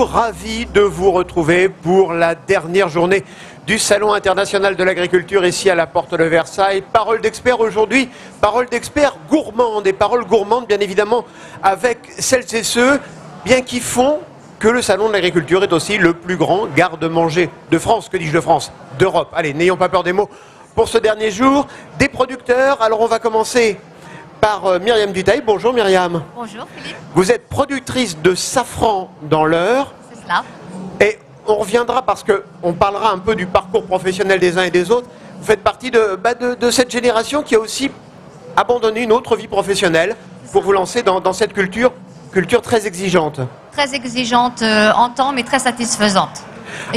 ravi de vous retrouver pour la dernière journée du Salon international de l'agriculture ici à la Porte de Versailles. Parole d'experts aujourd'hui, parole d'experts gourmandes, et paroles gourmandes bien évidemment avec celles et ceux bien qui font que le Salon de l'agriculture est aussi le plus grand garde-manger de France, que dis-je de France, d'Europe. Allez, n'ayons pas peur des mots. Pour ce dernier jour, des producteurs. Alors on va commencer par Myriam Dutheil. Bonjour Myriam. Bonjour Philippe. Vous êtes productrice de safran dans l'Eure. C'est cela. Et on reviendra parce qu'on parlera un peu du parcours professionnel des uns et des autres. Vous faites partie de cette génération qui a aussi abandonné une autre vie professionnelle pour vous lancer dans cette culture très exigeante. Très exigeante en temps, mais très satisfaisante.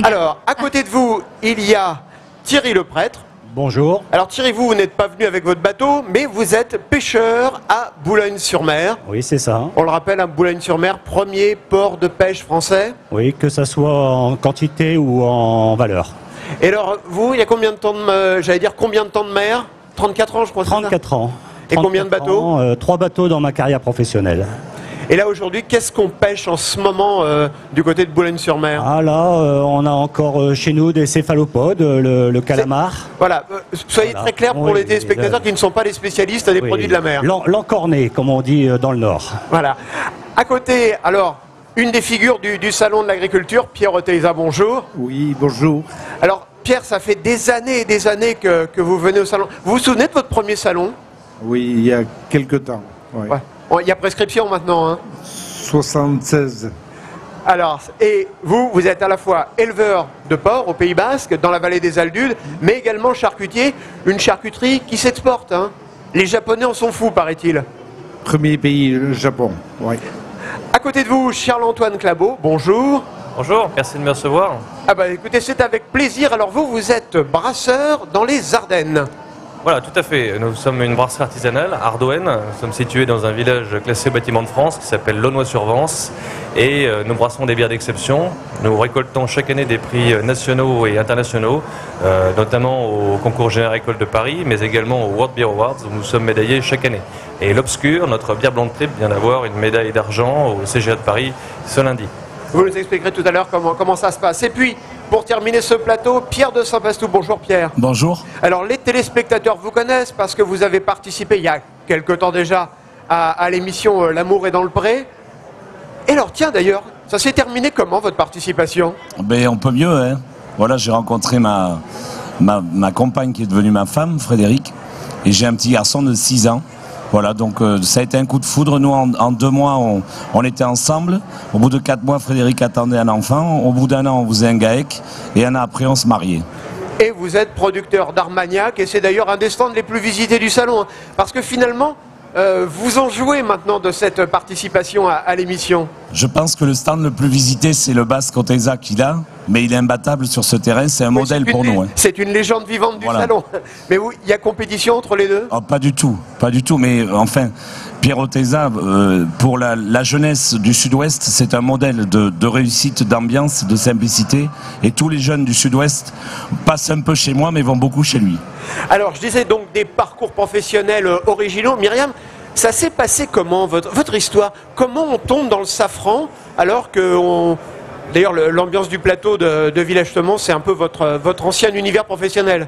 Alors, à côté de vous, il y a Thierry le prêtre. Bonjour. Alors Thierry, vous n'êtes pas venu avec votre bateau, mais vous êtes pêcheur à Boulogne-sur-Mer. Oui, c'est ça. On le rappelle, à Boulogne-sur-Mer, premier port de pêche français. Oui, que ça soit en quantité ou en valeur. Et alors, vous, il y a combien de temps de mer 34 ans, je crois. 34 ans. Et combien de bateaux 3 bateaux dans ma carrière professionnelle. Et là, aujourd'hui, qu'est-ce qu'on pêche en ce moment du côté de Boulogne-sur-Mer? Ah là, on a encore chez nous des céphalopodes, le calamar. Voilà, soyez très clair pour les téléspectateurs qui ne sont pas les spécialistes des produits de la mer. L'encorné, comme on dit dans le Nord. Voilà. À côté, alors, une des figures du Salon de l'agriculture, Pierre Oteiza, bonjour. Oui, bonjour. Alors, Pierre, ça fait des années et des années que vous venez au salon. Vous vous souvenez de votre premier salon? Oui, il y a quelque temps. Ouais. Ouais. Bon, il y a prescription maintenant, hein? 76. Alors, et vous êtes à la fois éleveur de porc au Pays Basque, dans la vallée des Aldudes, mais également charcutier, une charcuterie qui s'exporte, hein? Les Japonais en sont fous, paraît-il. Premier pays, le Japon. Oui. À côté de vous, Charles-Antoine Clabot, bonjour. Bonjour, merci de me recevoir. Ah bah écoutez, c'est avec plaisir. Alors vous êtes brasseur dans les Ardennes. Voilà, tout à fait. Nous sommes une brasserie artisanale, Ardoën. Nous sommes situés dans un village classé bâtiment de France qui s'appelle Launois-sur-Vence. Et nous brassons des bières d'exception. Nous récoltons chaque année des prix nationaux et internationaux, notamment au concours Général École de Paris, mais également au World Beer Awards, où nous sommes médaillés chaque année. Et l'Obscur, notre bière blonde triple, vient d'avoir une médaille d'argent au CGA de Paris ce lundi. Vous nous expliquerez tout à l'heure comment ça se passe. Et puis, pour terminer ce plateau, Pierre de Saint-Pastou. Bonjour Pierre. Bonjour. Alors les téléspectateurs vous connaissent parce que vous avez participé il y a quelque temps déjà à l'émission L'amour est dans le pré. Et alors tiens d'ailleurs, ça s'est terminé comment votre participation? Ben, on peut mieux, hein. Voilà, j'ai rencontré ma compagne qui est devenue ma femme, Frédéric, et j'ai un petit garçon de 6 ans. Voilà, donc ça a été un coup de foudre. Nous, en 2 mois, on était ensemble. Au bout de 4 mois, Frédéric attendait un enfant. Au bout d'1 an, on faisait un GAEC. Et 1 an après, on se mariait. Et vous êtes producteur d'Armagnac, et c'est d'ailleurs un des stands les plus visités du salon. Hein, parce que finalement, vous en jouez maintenant de cette participation à l'émission. Je pense que le stand le plus visité, c'est le Basque Oteiza qu'il a. Mais il est imbattable sur ce terrain, c'est un modèle pour nous. Hein. C'est une légende vivante du salon. Mais oui, il y a compétition entre les deux? Oh, pas du tout, mais enfin, Pierre Oteiza, pour la jeunesse du Sud-Ouest, c'est un modèle de réussite, d'ambiance, de simplicité. Et tous les jeunes du Sud-Ouest passent un peu chez moi, mais vont beaucoup chez lui. Alors, je disais donc des parcours professionnels originaux. Myriam, ça s'est passé comment, votre histoire? Comment on tombe dans le safran alors que D'ailleurs, l'ambiance du plateau de Village-Temont, c'est un peu votre ancien univers professionnel.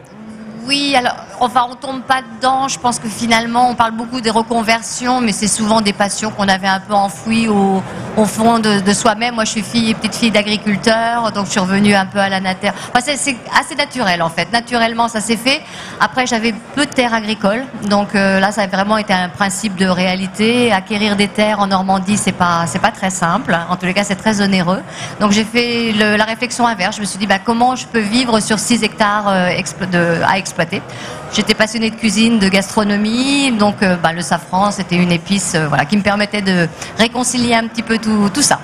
Oui, alors, enfin, on tombe pas dedans. Je pense que finalement, on parle beaucoup des reconversions, mais c'est souvent des passions qu'on avait un peu enfouies au fond de soi-même. Moi, je suis petite fille d'agriculteur, donc je suis revenue un peu à la nature. Enfin, c'est assez naturel, en fait. Naturellement, ça s'est fait. Après, j'avais peu de terres agricoles, donc là, ça a vraiment été un principe de réalité. Acquérir des terres en Normandie, c'est pas très simple. En tous les cas, c'est très onéreux. Donc, j'ai fait la réflexion inverse. Je me suis dit, comment je peux vivre sur 6 hectares à exploiter. J'étais passionnée de cuisine, de gastronomie, donc le safran, c'était une épice qui me permettait de réconcilier un petit peu tout ça.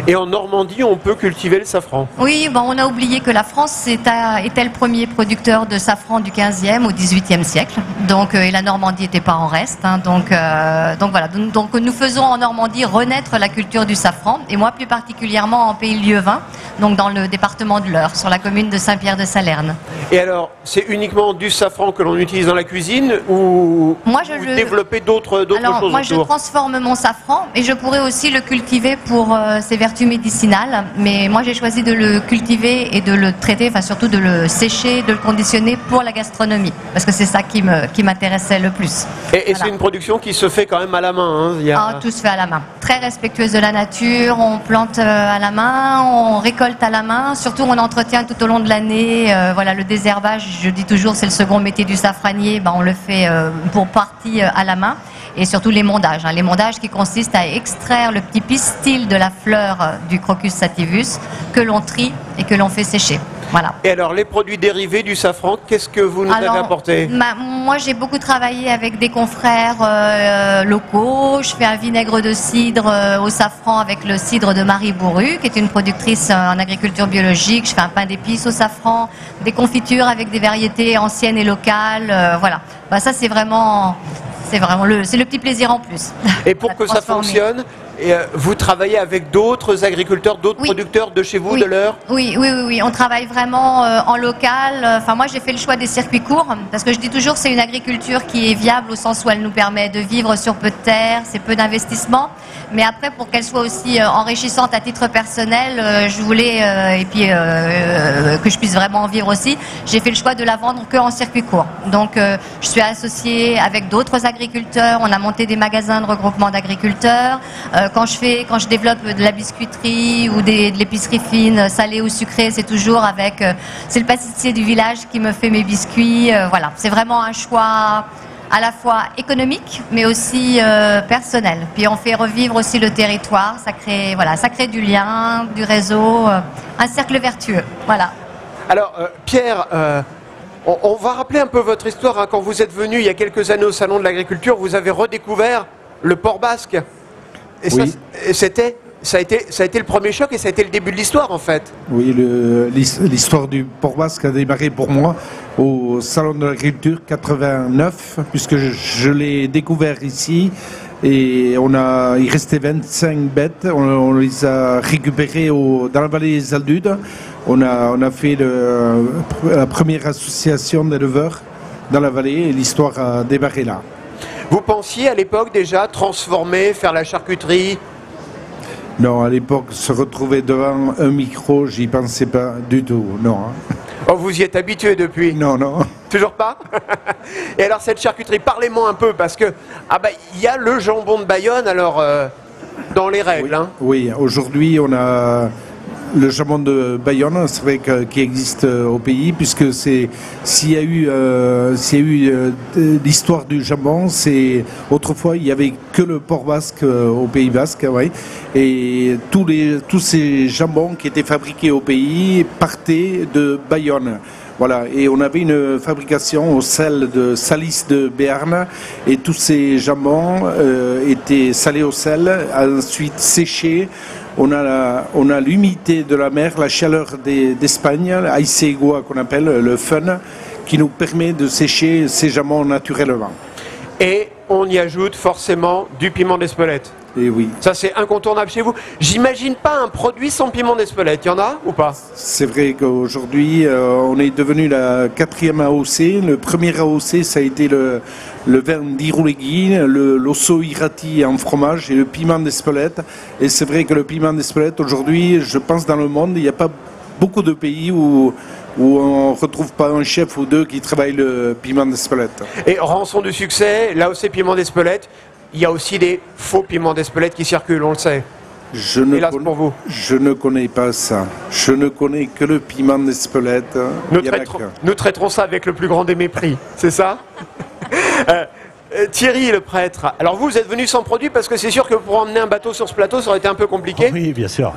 Et en Normandie, on peut cultiver le safran. Oui, on a oublié que la France était le premier producteur de safran du 15e au 18e siècle. Donc, et la Normandie n'était pas en reste. Hein, donc voilà. Donc nous faisons en Normandie renaître la culture du safran. Et moi, plus particulièrement en Pays Lieuvin, donc dans le département de l'Eure, sur la commune de Saint-Pierre-de-Salerne. Et alors, c'est uniquement du safran que l'on utilise dans la cuisine ou vous développez d'autres choses? Alors, moi, je transforme mon safran et je pourrais aussi le cultiver pour ses vertus vertus médicinales, mais moi j'ai choisi de le cultiver et de le traiter, enfin surtout de le sécher, de le conditionner pour la gastronomie, parce que c'est ça qui m'intéressait le plus. Et Voilà. c'est une production qui se fait quand même à la main. Hein. Ah, tout se fait à la main. Très respectueuse de la nature, on plante à la main, on récolte à la main, surtout on entretient tout au long de l'année. Voilà, le désherbage, je dis toujours, c'est le second métier du safranier, on le fait pour partie à la main. Et surtout l'émondages. L'émondage qui consiste à extraire le petit pistil de la fleur du Crocus sativus que l'on trie et que l'on fait sécher. Voilà. Et alors, les produits dérivés du safran, qu'est-ce que vous nous avez apporté? Moi, j'ai beaucoup travaillé avec des confrères locaux. Je fais un vinaigre de cidre au safran avec le cidre de Marie Bourru, qui est une productrice en agriculture biologique. Je fais un pain d'épices au safran, des confitures avec des variétés anciennes et locales. Voilà. Ça, c'est vraiment le petit plaisir en plus. Et pour que ça fonctionne, vous travaillez avec d'autres agriculteurs, d'autres producteurs de chez vous, de l'heure? Oui, on travaille vraiment en local. Enfin, moi, j'ai fait le choix des circuits courts, parce que je dis toujours c'est une agriculture qui est viable au sens où elle nous permet de vivre sur peu de terre, c'est peu d'investissement. Mais après, pour qu'elle soit aussi enrichissante à titre personnel, je voulais, et puis que je puisse vraiment en vivre aussi, j'ai fait le choix de la vendre que en circuit court. Donc, je suis associée avec d'autres agriculteurs. On a monté des magasins de regroupement d'agriculteurs. Quand je développe de la biscuiterie ou de l'épicerie fine, salée ou sucrée, c'est toujours avec... c'est le pâtissier du village qui me fait mes biscuits. Voilà, c'est vraiment un choix à la fois économique, mais aussi personnel. Puis on fait revivre aussi le territoire. Ça crée du lien, du réseau, un cercle vertueux. Voilà. Alors, Pierre... on va rappeler un peu votre histoire. Quand vous êtes venu il y a quelques années au Salon de l'Agriculture, vous avez redécouvert le port basque. Et oui. Ça a été le premier choc et ça a été le début de l'histoire en fait. Oui, l'histoire du port basque a démarré pour moi au Salon de l'Agriculture 89, puisque je l'ai découvert ici. Et il restait 25 bêtes, on les a récupérées dans la vallée des Aldudes. On a fait la première association d'éleveurs dans la vallée et l'histoire a démarré là. Vous pensiez à l'époque déjà transformer, faire la charcuterie? Non, à l'époque, se retrouver devant un micro, j'y pensais pas du tout, non. Oh, vous y êtes habitué depuis? Non. Toujours pas? Et alors cette charcuterie, parlez-moi un peu, parce que y a le jambon de Bayonne, alors dans les règles. Oui, oui, aujourd'hui on a le jambon de Bayonne, c'est vrai qui existe au pays, puisque s'il y a eu l'histoire du jambon, c'est autrefois il y avait que le port basque au Pays Basque, ouais, et tous ces jambons qui étaient fabriqués au pays partaient de Bayonne. Voilà, et on avait une fabrication au sel de Salis de Béarn, et tous ces jambons étaient salés au sel, ensuite séchés. On a l'humidité de la mer, la chaleur d'Espagne, l'aisegoa qu'on appelle le fun, qui nous permet de sécher ces jambons naturellement. Et on y ajoute forcément du piment d'Espelette. Et oui. Ça c'est incontournable chez vous. J'imagine pas un produit sans piment d'Espelette. Il y en a ou pas? C'est vrai qu'aujourd'hui, on est devenu la 4e AOC. Le premier AOC, ça a été le vin d'Iroulegui, l'osso irati en fromage et le piment d'Espelette. Et c'est vrai que le piment d'Espelette, aujourd'hui, je pense dans le monde, il n'y a pas beaucoup de pays où on ne retrouve pas un chef ou deux qui travaillent le piment d'Espelette. Et rançon du succès, là aussi piment d'Espelette, il y a aussi des faux piments d'Espelette qui circulent, on le sait. Hélas pour vous. Je ne connais pas ça. Je ne connais que le piment d'Espelette. Nous traiterons ça avec le plus grand des mépris, c'est ça? Thierry le prêtre, alors vous êtes venu sans produit parce que c'est sûr que pour emmener un bateau sur ce plateau ça aurait été un peu compliqué. Oui, bien sûr.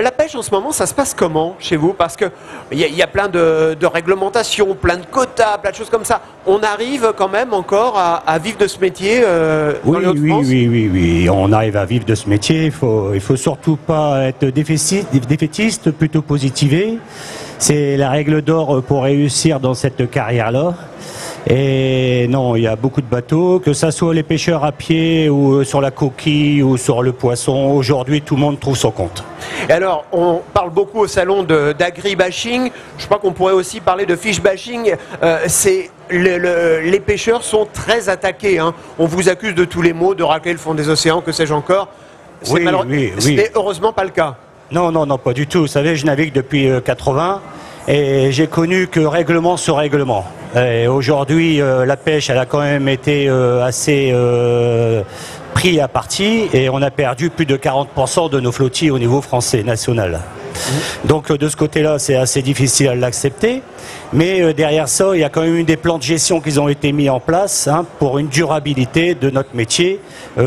La pêche en ce moment, ça se passe comment chez vous? Parce qu'il y a plein de réglementations, plein de quotas, plein de choses comme ça. On arrive quand même encore à vivre de ce métier dans les Hauts-de-France? Oui, on arrive à vivre de ce métier. Il faut surtout pas être défaitiste, plutôt positiver. C'est la règle d'or pour réussir dans cette carrière-là. Et non, il y a beaucoup de bateaux, que ça soit les pêcheurs à pied ou sur la coquille ou sur le poisson. Aujourd'hui, tout le monde trouve son compte. Et alors, on parle beaucoup au salon d'agri-bashing. Je crois qu'on pourrait aussi parler de fish-bashing. Les pêcheurs sont très attaqués. Hein. On vous accuse de tous les maux, de racler le fond des océans, que sais-je encore. Oui, ce n'est heureusement pas le cas. Non, non, non, pas du tout. Vous savez, je navigue depuis 80 et j'ai connu que règlement sur règlement. Et aujourd'hui, la pêche, elle a quand même été assez pris à partie et on a perdu plus de 40% de nos flottilles au niveau français, national. Donc de ce côté-là, c'est assez difficile à l'accepter. Mais derrière ça, il y a quand même eu des plans de gestion qui ont été mis en place pour une durabilité de notre métier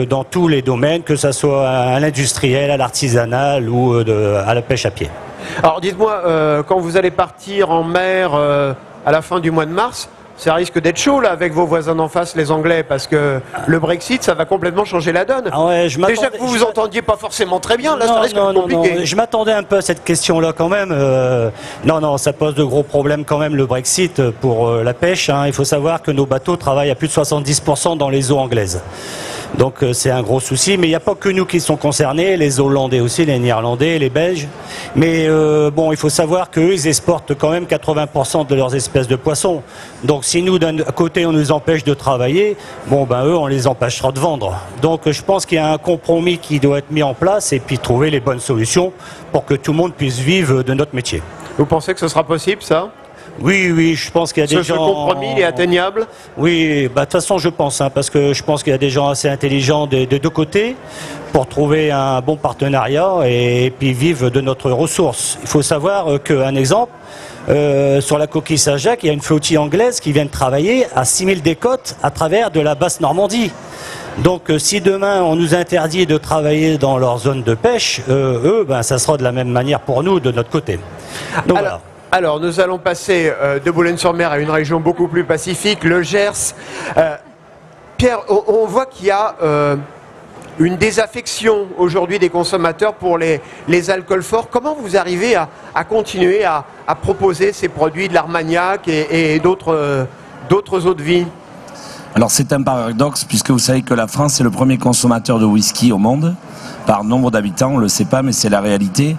dans tous les domaines, que ce soit à l'industriel, à l'artisanal ou à la pêche à pied. Alors dites-moi, quand vous allez partir en mer à la fin du mois de mars, ça risque d'être chaud là avec vos voisins d'en face, les Anglais, parce que le Brexit, ça va complètement changer la donne. Ah ouais, déjà que vous vous entendiez pas forcément très bien, là ça risque d'être compliqué. Non. Je m'attendais un peu à cette question-là quand même. Non, ça pose de gros problèmes quand même le Brexit pour la pêche. Il faut savoir que nos bateaux travaillent à plus de 70% dans les eaux anglaises. Donc c'est un gros souci, mais il n'y a pas que nous qui sont concernés, les Hollandais aussi, les Néerlandais, les Belges. Mais bon, il faut savoir qu'eux, ils exportent quand même 80% de leurs espèces de poissons. Donc si nous, d'un côté, on nous empêche de travailler, bon ben eux, on les empêchera de vendre. Donc je pense qu'il y a un compromis qui doit être mis en place et puis trouver les bonnes solutions pour que tout le monde puisse vivre de notre métier. Vous pensez que ce sera possible, ça ? Oui, je pense qu'il y a des gens... Ce compromis, il est atteignable ? Oui, de toute façon, je pense, parce que je pense qu'il y a des gens assez intelligents des deux côtés pour trouver un bon partenariat et puis vivre de notre ressource. Il faut savoir qu'un exemple, sur la coquille Saint-Jacques, il y a une flottille anglaise qui vient de travailler à 6000 décotes à travers de la basse Normandie. Donc si demain on nous interdit de travailler dans leur zone de pêche, eux, ça sera de la même manière pour nous de notre côté. Donc voilà. Alors, nous allons passer de Boulogne-sur-Mer à une région beaucoup plus pacifique, le Gers. Pierre, on voit qu'il y a une désaffection aujourd'hui des consommateurs pour les alcools forts. Comment vous arrivez à continuer à proposer ces produits de l'Armagnac et d'autres eaux de vie ? Alors c'est un paradoxe puisque vous savez que la France est le premier consommateur de whisky au monde par nombre d'habitants, on ne le sait pas mais c'est la réalité.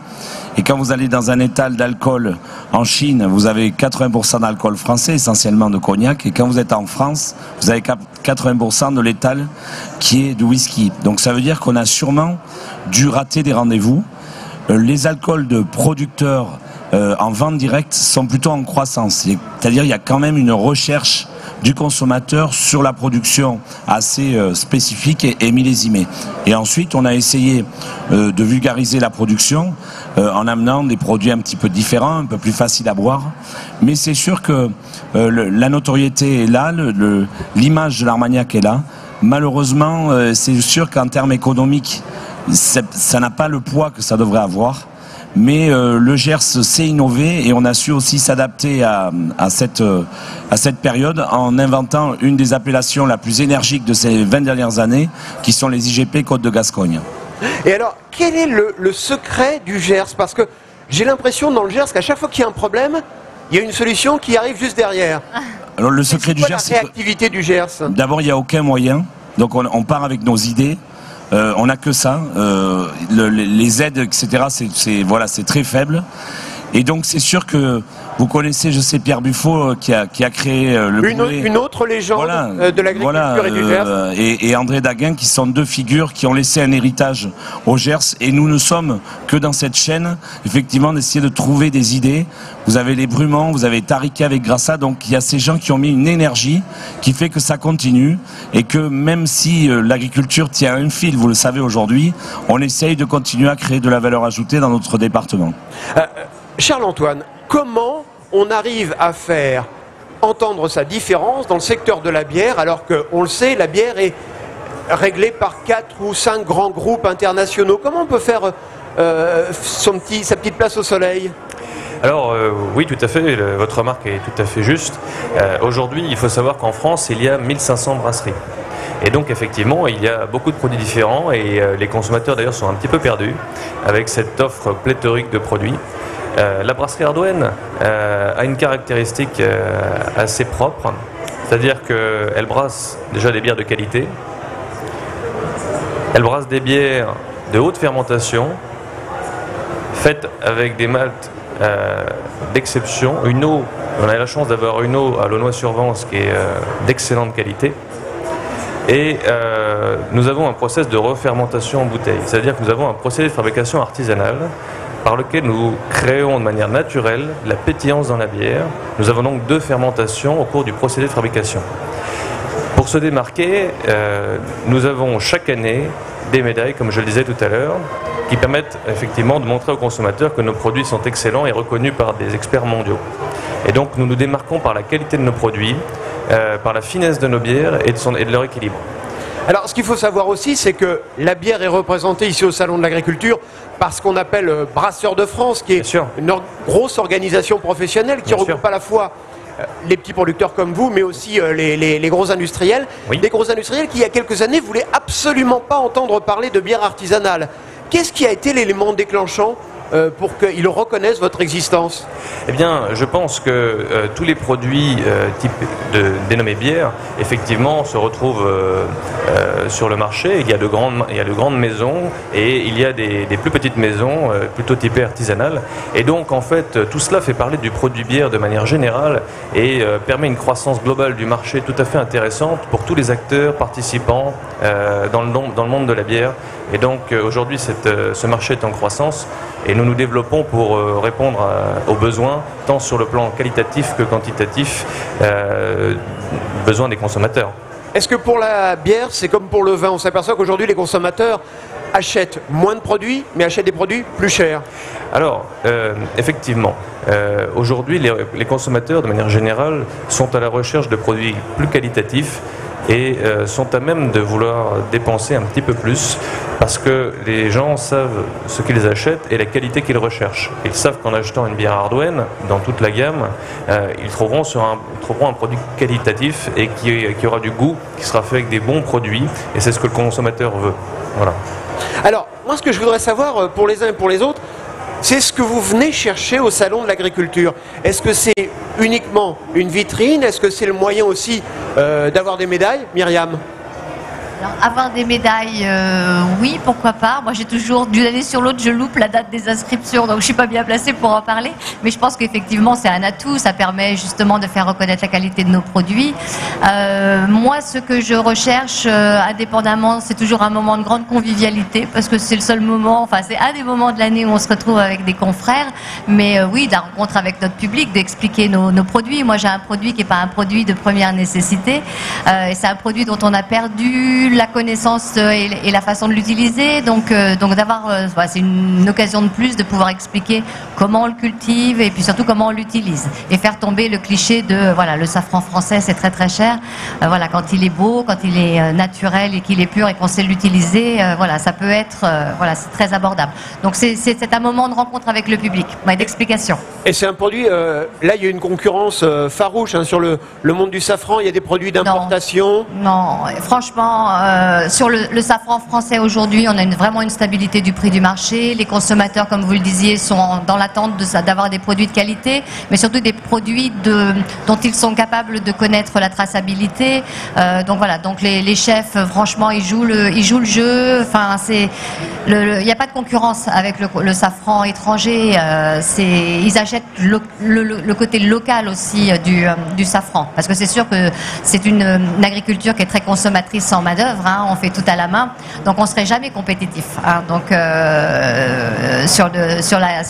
Et quand vous allez dans un étal d'alcool en Chine, vous avez 80% d'alcool français, essentiellement de cognac. Et quand vous êtes en France, vous avez 80% de l'étal qui est de whisky. Donc ça veut dire qu'on a sûrement dû rater des rendez-vous. Les alcools de producteurs en vente directe sont plutôt en croissance. C'est-à-dire qu'il y a quand même une recherche du consommateur sur la production assez spécifique et millésimée. Et ensuite, on a essayé de vulgariser la production en amenant des produits un petit peu différents, un peu plus faciles à boire. Mais c'est sûr que la notoriété est là, l'image de l'Armagnac est là. Malheureusement, c'est sûr qu'en termes économiques, ça n'a pas le poids que ça devrait avoir. Mais le Gers s'est innové et on a su aussi s'adapter à cette période en inventant une des appellations la plus énergique de ces 20 dernières années, qui sont les IGP Côte de Gascogne. Et alors, quel est le secret du Gers ? Parce que j'ai l'impression dans le Gers qu'à chaque fois qu'il y a un problème, il y a une solution qui arrive juste derrière. Alors le secret du Gers, c'est la réactivité du Gers. D'abord, il n'y a aucun moyen, donc on part avec nos idées. On n'a que ça, les aides, etc. C'est très faible. Et donc c'est sûr que vous connaissez, je sais, Pierre Buffo qui a créé une autre légende de l'agriculture et du Gers. Et André Daguin, qui sont deux figures qui ont laissé un héritage au Gers. Et nous ne sommes que dans cette chaîne, effectivement, d'essayer de trouver des idées. Vous avez les Brumans, vous avez Tariquet avec Grassa. Donc il y a ces gens qui ont mis une énergie qui fait que ça continue. Et que même si l'agriculture tient un fil, vous le savez aujourd'hui, on essaye de continuer à créer de la valeur ajoutée dans notre département. Charles-Antoine, comment on arrive à faire entendre sa différence dans le secteur de la bière, alors qu'on le sait, la bière est réglée par 4 ou 5 grands groupes internationaux. Comment on peut faire sa petite place au soleil ? Alors oui, tout à fait, votre remarque est tout à fait juste. Aujourd'hui, il faut savoir qu'en France, il y a 1500 brasseries. Et donc effectivement, il y a beaucoup de produits différents et les consommateurs d'ailleurs sont un petit peu perdus avec cette offre pléthorique de produits. La brasserie Ardouenne a une caractéristique assez propre, c'est-à-dire qu'elle brasse déjà des bières de qualité, elle brasse des bières de haute fermentation, faites avec des maltes d'exception, une eau, on a la chance d'avoir une eau à l'Aulnoy-sur-Vence qui est d'excellente qualité. Et nous avons un process de refermentation en bouteille, c'est-à-dire que nous avons un procédé de fabrication artisanale par lequel nous créons de manière naturelle la pétillance dans la bière. Nous avons donc 2 fermentations au cours du procédé de fabrication. Pour se démarquer, nous avons chaque année des médailles, comme je le disais tout à l'heure, qui permettent effectivement de montrer aux consommateurs que nos produits sont excellents et reconnus par des experts mondiaux. Et donc nous nous démarquons par la qualité de nos produits, par la finesse de nos bières et de leur équilibre. Alors, ce qu'il faut savoir aussi, c'est que la bière est représentée ici au Salon de l'Agriculture par ce qu'on appelle Brasseurs de France, qui est une grosse organisation professionnelle qui regroupe à la fois les petits producteurs comme vous, mais aussi les gros industriels. Oui. Des gros industriels qui, il y a quelques années, voulaient absolument pas entendre parler de bière artisanale. Qu'est-ce qui a été l'élément déclenchant pour qu'ils reconnaissent votre existence? Eh bien, je pense que tous les produits dénommés bière, effectivement, se retrouvent sur le marché. Il y a de grandes maisons et il y a des plus petites maisons, plutôt typées artisanales. Et donc, en fait, tout cela fait parler du produit bière de manière générale et permet une croissance globale du marché tout à fait intéressante pour tous les acteurs participants dans le monde de la bière. Et donc, aujourd'hui, ce marché est en croissance. Et nous nous développons pour répondre aux besoins, tant sur le plan qualitatif que quantitatif, besoins des consommateurs. Est-ce que pour la bière, c'est comme pour le vin? On s'aperçoit qu'aujourd'hui, les consommateurs achètent moins de produits, mais achètent des produits plus chers. Alors, effectivement, aujourd'hui, les consommateurs, de manière générale, sont à la recherche de produits plus qualitatifs et sont à même de vouloir dépenser un petit peu plus parce que les gens savent ce qu'ils achètent et la qualité qu'ils recherchent. Ils savent qu'en achetant une bière Hardouin, dans toute la gamme, ils trouveront un produit qualitatif et qui aura du goût, qui sera fait avec des bons produits, et c'est ce que le consommateur veut. Voilà. Alors, moi, ce que je voudrais savoir pour les uns et pour les autres, c'est ce que vous venez chercher au Salon de l'Agriculture. Est-ce que c'est uniquement une vitrine? Est-ce que c'est le moyen aussi d'avoir des médailles, Myriam? Alors, avoir des médailles, oui, pourquoi pas. Moi, j'ai toujours, d'une année sur l'autre, je loupe la date des inscriptions, donc je suis pas bien placée pour en parler. Mais je pense qu'effectivement, c'est un atout. Ça permet justement de faire reconnaître la qualité de nos produits. Moi, ce que je recherche, indépendamment, c'est toujours un moment de grande convivialité, parce que c'est le seul moment, enfin, c'est un des moments de l'année où on se retrouve avec des confrères. Mais oui, de la rencontre avec notre public, d'expliquer nos produits. Moi, j'ai un produit qui n'est pas un produit de première nécessité. C'est un produit dont on a perdu la connaissance et la façon de l'utiliser, donc d'avoir, c'est une occasion de plus de pouvoir expliquer comment on le cultive et puis surtout comment on l'utilise et faire tomber le cliché de voilà, le safran français c'est très très cher, voilà, quand il est beau, quand il est naturel et qu'il est pur et qu'on sait l'utiliser, voilà, ça peut être, voilà, c'est très abordable. Donc c'est un moment de rencontre avec le public et d'explication. Et c'est un produit, là il y a une concurrence farouche sur le monde du safran, il y a des produits d'importation. Non, franchement, sur le safran français aujourd'hui, on a vraiment une stabilité du prix du marché. Les consommateurs, comme vous le disiez, sont dans l'attente d'avoir des produits de qualité, mais surtout des produits dont ils sont capables de connaître la traçabilité. Donc voilà, donc les chefs, franchement, ils jouent le jeu. Enfin, il n'y a pas de concurrence avec le safran étranger. Ils achètent le côté local aussi du safran, parce que c'est sûr que c'est une agriculture qui est très consommatrice en main-d'œuvre. On fait tout à la main, donc on ne serait jamais compétitif. Donc sur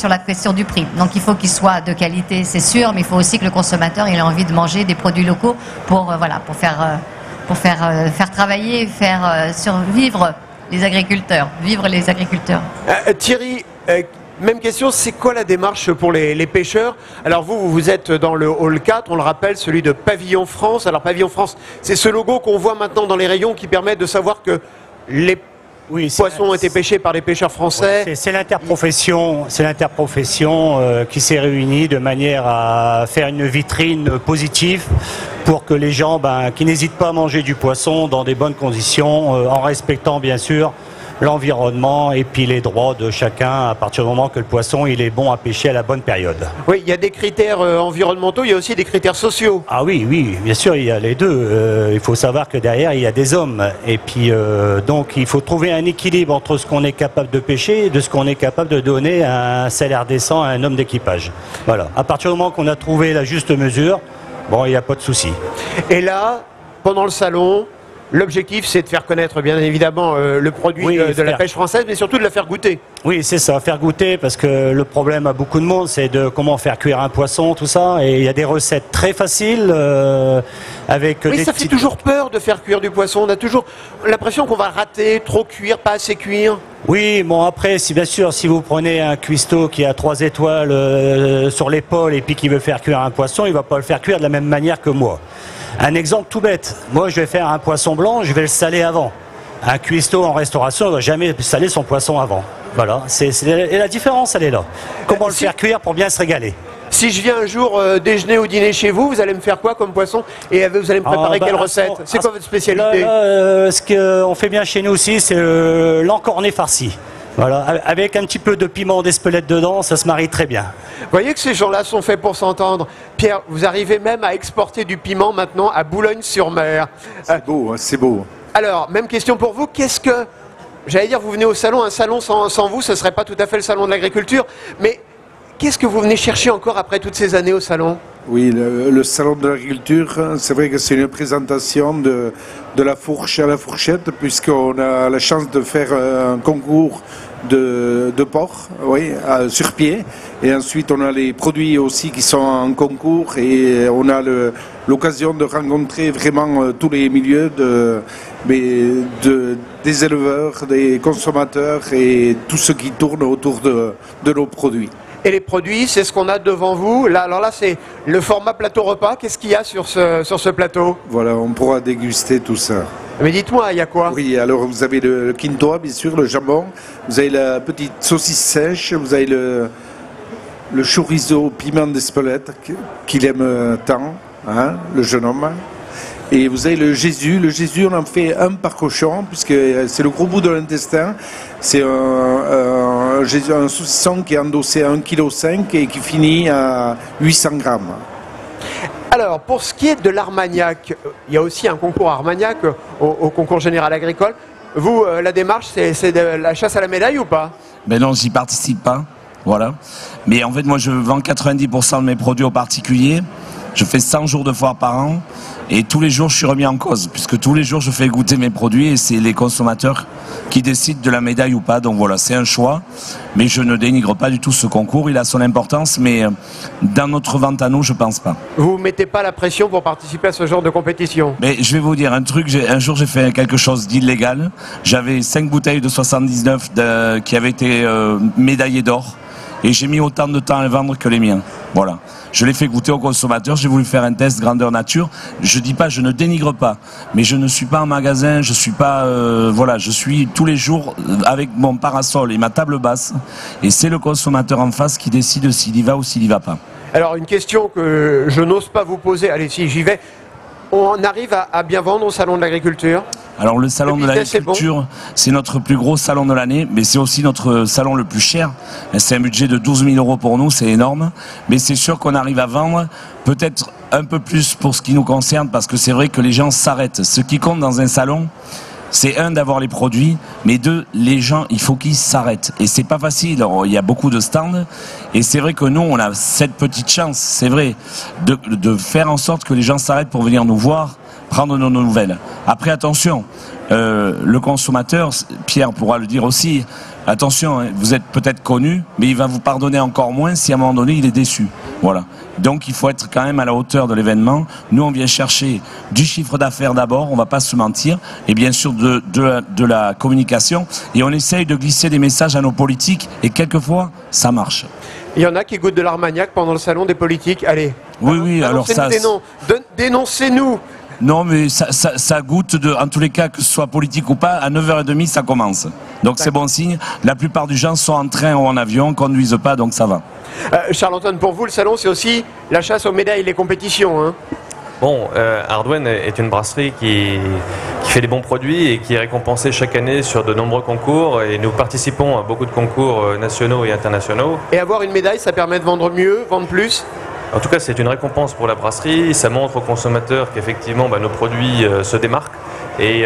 la question du prix. Donc il faut qu'il soit de qualité, c'est sûr, mais il faut aussi que le consommateur ait envie de manger des produits locaux pour faire travailler, faire survivre les agriculteurs, vivre les agriculteurs. Thierry, même question, c'est quoi la démarche pour les pêcheurs? Alors vous êtes dans le hall 4, on le rappelle, celui de Pavillon France. Alors Pavillon France, c'est ce logo qu'on voit maintenant dans les rayons qui permet de savoir que les poissons ont été pêchés par des pêcheurs français. Oui, c'est l'interprofession qui s'est réunie de manière à faire une vitrine positive pour que les gens qui n'hésitent pas à manger du poisson dans des bonnes conditions, en respectant bien sûr l'environnement et puis les droits de chacun à partir du moment que le poisson il est bon à pêcher à la bonne période. Oui, il y a des critères environnementaux, il y a aussi des critères sociaux. Ah oui, bien sûr, il y a les deux. Il faut savoir que derrière, il y a des hommes. Et puis, donc, il faut trouver un équilibre entre ce qu'on est capable de pêcher et de ce qu'on est capable de donner à un salaire décent à un homme d'équipage. Voilà. À partir du moment qu'on a trouvé la juste mesure, bon, il n'y a pas de souci. Et là, pendant le salon, L'objectif, c'est de faire connaître, bien évidemment, le produit Oui, de la pêche française, mais surtout de la faire goûter. Oui, c'est ça, faire goûter, parce que le problème à beaucoup de monde, c'est de comment faire cuire un poisson, tout ça. Et il y a des recettes très faciles avec Oui, des ça fait petites... toujours peur de faire cuire du poisson. On a toujours l'impression qu'on va rater, trop cuire, pas assez cuire. Oui, bon après, si bien sûr, si vous prenez un cuistot qui a 3 étoiles sur l'épaule et puis qui veut faire cuire un poisson, il va pas le faire cuire de la même manière que moi. Un exemple tout bête. Moi, je vais faire un poisson blanc, je vais le saler avant. Un cuistot en restauration ne va jamais saler son poisson avant. Voilà. Et la différence, elle est là. Comment le faire cuire pour bien se régaler? Si je viens un jour déjeuner ou dîner chez vous, vous allez me faire quoi comme poisson? Et vous allez me préparer quelle recette? C'est quoi votre spécialité? Ce qu'on fait bien chez nous aussi, c'est l'encorné farci. Voilà, avec un petit peu de piment d'Espelette dedans, ça se marie très bien. Vous voyez que ces gens-là sont faits pour s'entendre. Pierre, vous arrivez même à exporter du piment maintenant à Boulogne-sur-Mer. C'est beau, hein, c'est beau. Alors, même question pour vous. Qu'est-ce que... J'allais dire, vous venez au salon. Un salon sans vous, ce ne serait pas tout à fait le salon de l'agriculture. Mais qu'est-ce que vous venez chercher encore après toutes ces années au salon? Oui, le salon de l'agriculture, c'est vrai que c'est une présentation de la fourche à la fourchette, puisqu'on a la chance de faire un concours de porc, oui, sur pied. Et ensuite, on a les produits aussi qui sont en concours et on a l'occasion de rencontrer vraiment tous les milieux des éleveurs, des consommateurs et tout ce qui tourne autour de nos produits. Et les produits, c'est ce qu'on a devant vous. Là, alors là, c'est le format plateau repas. Qu'est-ce qu'il y a sur ce plateau? Voilà, on pourra déguster tout ça. Mais dites-moi, il y a quoi? Oui, alors vous avez le quintoa, bien sûr, le jambon. Vous avez la petite saucisse sèche. Vous avez le chorizo piment d'Espelette qu'il aime tant, hein, le jeune homme. Et vous avez le Jésus. Le Jésus, on en fait un par cochon, puisque c'est le gros bout de l'intestin. C'est un saucisson qui est endossé à 1,5 kg et qui finit à 800 grammes. Alors, pour ce qui est de l'Armagnac, il y a aussi un concours Armagnac au concours général agricole. Vous, la démarche, c'est de la chasse à la médaille ou pas? Ben non, j'y participe pas. Voilà. Mais en fait, moi, je vends 90% de mes produits aux particuliers. Je fais 100 jours de foire par an et tous les jours je suis remis en cause puisque tous les jours je fais goûter mes produits et c'est les consommateurs qui décident de la médaille ou pas. Donc voilà, c'est un choix, mais je ne dénigre pas du tout ce concours, il a son importance, mais dans notre vente à nous, je pense pas. Vous ne mettez pas la pression pour participer à ce genre de compétition? Mais je vais vous dire un truc, un jour j'ai fait quelque chose d'illégal, j'avais 5 bouteilles de 79 qui avaient été médaillées d'or. Et j'ai mis autant de temps à les vendre que les miens. Voilà. Je l'ai fait goûter aux consommateurs. J'ai voulu faire un test grandeur nature. Je dis pas, je ne dénigre pas. Mais je ne suis pas en magasin. Je suis pas, voilà. Je suis tous les jours avec mon parasol et ma table basse. Et c'est le consommateur en face qui décide s'il y va ou s'il y va pas. Alors une question que je n'ose pas vous poser. Allez, si j'y vais. On arrive à bien vendre au salon de l'agriculture? Alors le salon de l'agriculture, c'est notre plus gros salon de l'année, mais c'est aussi notre salon le plus cher. C'est un budget de 12 000 € pour nous, c'est énorme. Mais c'est sûr qu'on arrive à vendre peut-être un peu plus pour ce qui nous concerne, parce que c'est vrai que les gens s'arrêtent. Ce qui compte dans un salon, c'est un, d'avoir les produits, mais deux, les gens, il faut qu'ils s'arrêtent. Et c'est pas facile, alors, il y a beaucoup de stands, et c'est vrai que nous, on a cette petite chance, c'est vrai, de faire en sorte que les gens s'arrêtent pour venir nous voir, prendre nos nouvelles. Après, attention, le consommateur, Pierre pourra le dire aussi, attention, hein, vous êtes peut-être connu, mais il va vous pardonner encore moins si à un moment donné il est déçu. Voilà. Donc il faut être quand même à la hauteur de l'événement. Nous, on vient chercher du chiffre d'affaires d'abord, on ne va pas se mentir, et bien sûr de la communication, et on essaye de glisser des messages à nos politiques, et quelquefois, ça marche. Il y en a qui goûtent de l'Armagnac pendant le salon des politiques. Allez. Oui, alors ça... Dénoncez-nous. Non, mais ça goûte, en tous les cas, que ce soit politique ou pas, à 9h30, ça commence. Donc c'est bon signe. La plupart des gens sont en train ou en avion, conduisent pas, donc ça va. Charles-Antoine, pour vous, le salon, c'est aussi la chasse aux médailles et les compétitions, hein? Bon, Hardwen est une brasserie qui fait des bons produits et qui est récompensée chaque année sur de nombreux concours. Et nous participons à beaucoup de concours nationaux et internationaux. Et avoir une médaille, ça permet de vendre mieux, vendre plus? En tout cas, c'est une récompense pour la brasserie. Ça montre aux consommateurs qu'effectivement, nos produits se démarquent. Et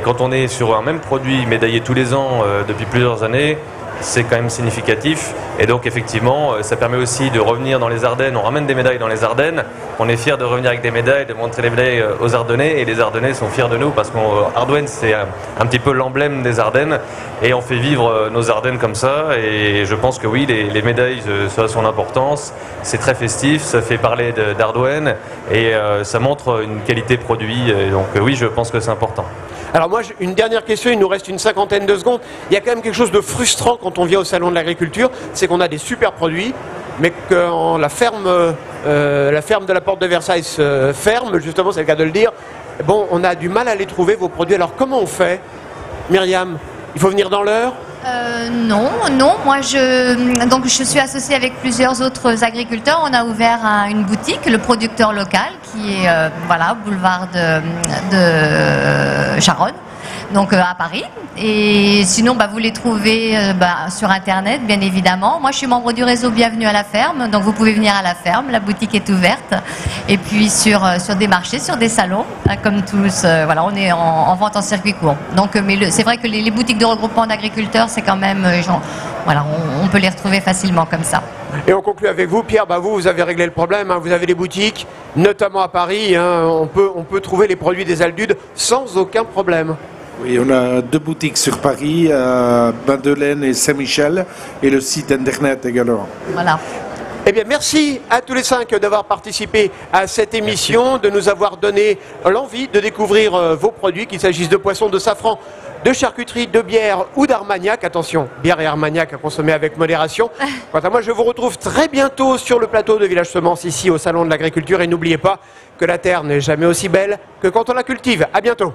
quand on est sur un même produit médaillé tous les ans depuis plusieurs années, c'est quand même significatif. Et donc effectivement, ça permet aussi de revenir dans les Ardennes. On ramène des médailles dans les Ardennes. On est fiers de revenir avec des médailles, de montrer les médailles aux Ardennais. Et les Ardennais sont fiers de nous parce qu'Ardouenne, c'est un petit peu l'emblème des Ardennes. Et on fait vivre nos Ardennes comme ça. Et je pense que oui, les médailles, ça a son importance. C'est très festif, ça fait parler d'Ardouenne. Et ça montre une qualité produit. Et donc oui, je pense que c'est important. Alors moi, une dernière question, il nous reste une cinquantaine de secondes. Il y a quand même quelque chose de frustrant quand on vient au Salon de l'Agriculture, c'est qu'on a des super produits, mais que la ferme de la Porte de Versailles se ferme, justement, c'est le cas de le dire. Bon, on a du mal à les trouver, vos produits. Alors comment on fait, Myriam? Il faut venir dans l'heure? Non. Moi, je suis associée avec plusieurs autres agriculteurs. On a ouvert une boutique, le producteur local, qui est boulevard de Charonne, donc à Paris. Et sinon, vous les trouvez sur Internet, bien évidemment. Moi, je suis membre du réseau Bienvenue à la ferme, donc vous pouvez venir à la ferme. La boutique est ouverte. Et puis sur des marchés, sur des salons, comme tous. On est en vente en circuit court. Donc, mais c'est vrai que les boutiques de regroupement d'agriculteurs, c'est quand même, on peut les retrouver facilement comme ça. Et on conclut avec vous, Pierre. Vous avez réglé le problème. Vous avez des boutiques, notamment à Paris. On peut trouver les produits des Aldudes sans aucun problème. Oui, on a 2 boutiques sur Paris, à Madeleine et Saint-Michel, et le site internet également. Voilà. Eh bien, merci à tous les 5 d'avoir participé à cette émission, de nous avoir donné l'envie de découvrir vos produits, qu'il s'agisse de poissons, de safran, de charcuterie, de bière ou d'armagnac. Attention, bière et armagnac à consommer avec modération. Quant à moi, je vous retrouve très bientôt sur le plateau de Village Semence, ici au Salon de l'Agriculture. Et n'oubliez pas que la terre n'est jamais aussi belle que quand on la cultive. À bientôt.